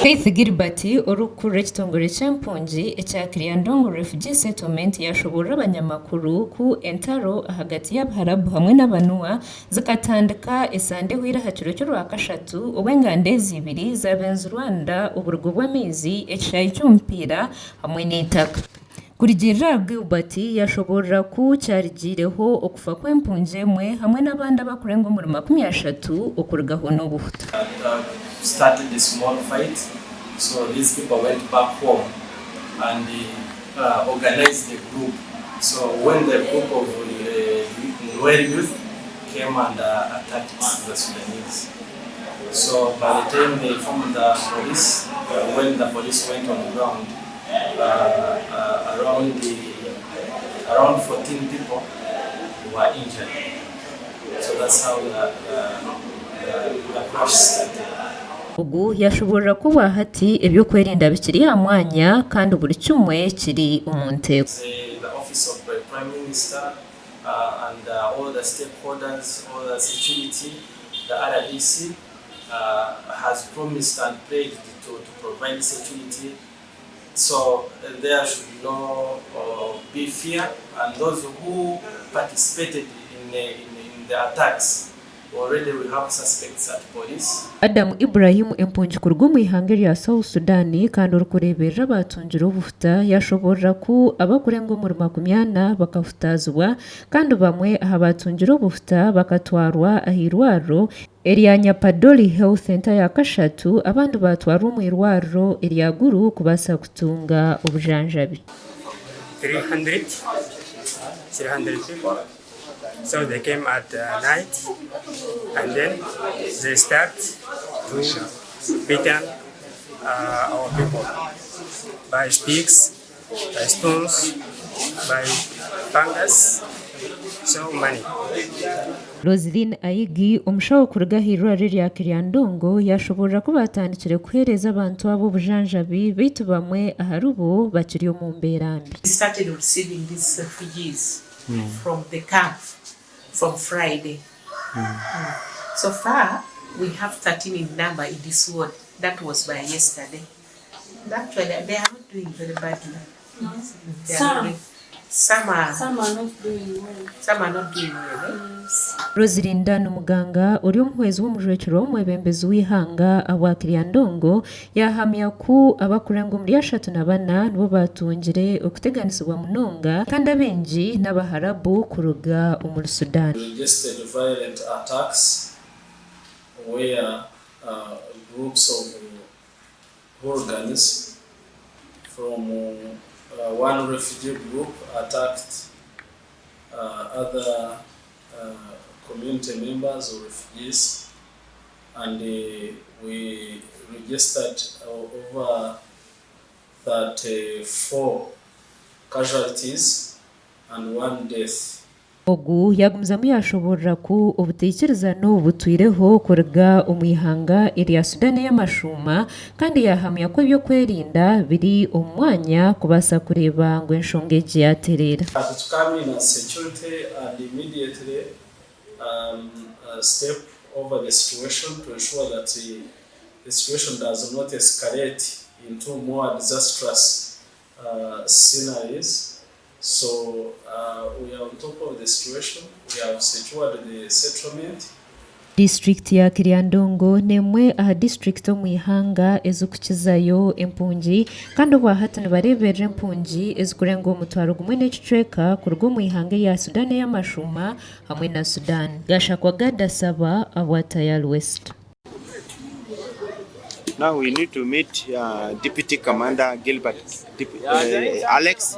Faith Gilbert urukuru ekitongole ky'empungi ekya KIRYANDONGO Refugee Settlement yashobora abanyamakuru ku entaro hagati y'Abaharabu hamwe n'Abanuwa zikatandika esande hwira ha kiro ky'Olwakashatu obw'enganda ezibiri zabenze Rwanda oburugo bw'amaizi ekishayi ky'omupiira hamwe n'eitaka. Kurigirira Gilbert yashobora ku cyarigireho okufa kw'empungi emwe hamwe n'abandi abakurenga omuri 30 okurugaho n'obuhuta. Started a small fight, so these people went back home and organized a group. So when the group of Omwe youth came and attacked the Sudanese, so by the time they formed the police, when the police went on the ground, around 14 people were injured. So that's how the crash started. Ugu yashobora kuba hati ebyo kwerinda bikiri ya mwanya kandi buri kimwe kiri umunteko. The office of the Prime Minister and all the stakeholders, all the security, the RDC has promised and pledged to provide security. So there should not be fear, and those who participated in the attacks, already we have suspects at police. Adam Ibrahim empungi kurwa mu ihanga rya South Sudan kandi urukureberera batungira obufuta yashobora ku abakurenga omuri 20 bakafutazibwa kandi bamwe aha batungira obufuta bakatwarwa ahirwaro erya Nyapadoli Health Center ya Kashatu abandi batwarwa mu irwaro erya Guru kubasa kutunga obujanjabi. 300 people. So they came at night and then they start to beat our people by sticks, by stones, by fungus, so many. Roslyn Ayigi omushaho kuruga hirwaro rya KIRYANDONGO yashobora kubatandikire kuhereza abantu abo bujanjabi bitu bamwe aharubo bakiri mu mberambi. We started receiving these refugees from the camp from Friday. So far, we have 13 in number in this ward. That was by yesterday. Actually, they are not doing very badly. Some are not doing well. Some are not doing well. Rosalinda n'umuganga uri umuhwezi w'umujwekero w'umwebembezi w'ihanga awa KIRYANDONGO yahamya ku abakurenga muri 34 nibo batungire okuteganisibwa munonga kandi abenji n'Abaharabu kuruga umuri Sudan. Registered violent attacks where groups of hooligans from one refugee group attacked other community members or refugees, and we registered over 34 casualties and 1 death. Ogu yagumzamu yashobora ku obutekerezano butwireho kuruga omwihanga erya Sudani y'amashuma kandi yahamya ko ibyo kwerinda biri omwanya kubasa kureba ngo enshongeje yaterera. To come in as security and immediately step over the situation to ensure that the situation does not escalate into more disastrous scenarios. So we are on top of the situation. We have secured the settlement. District ya KIRYANDONGO nemwe aha district omwihanga ezukukizayo empungi kandi obahatana bareberera empungi ezikurenga omutwaro gumwe n'ekicweka kuruga omwihanga ya Sudan y'amashuma hamwe na Sudan. Gashakwa gadasaba Awatayal West. Now we need to meet Deputy Commander Gilbert, Alex.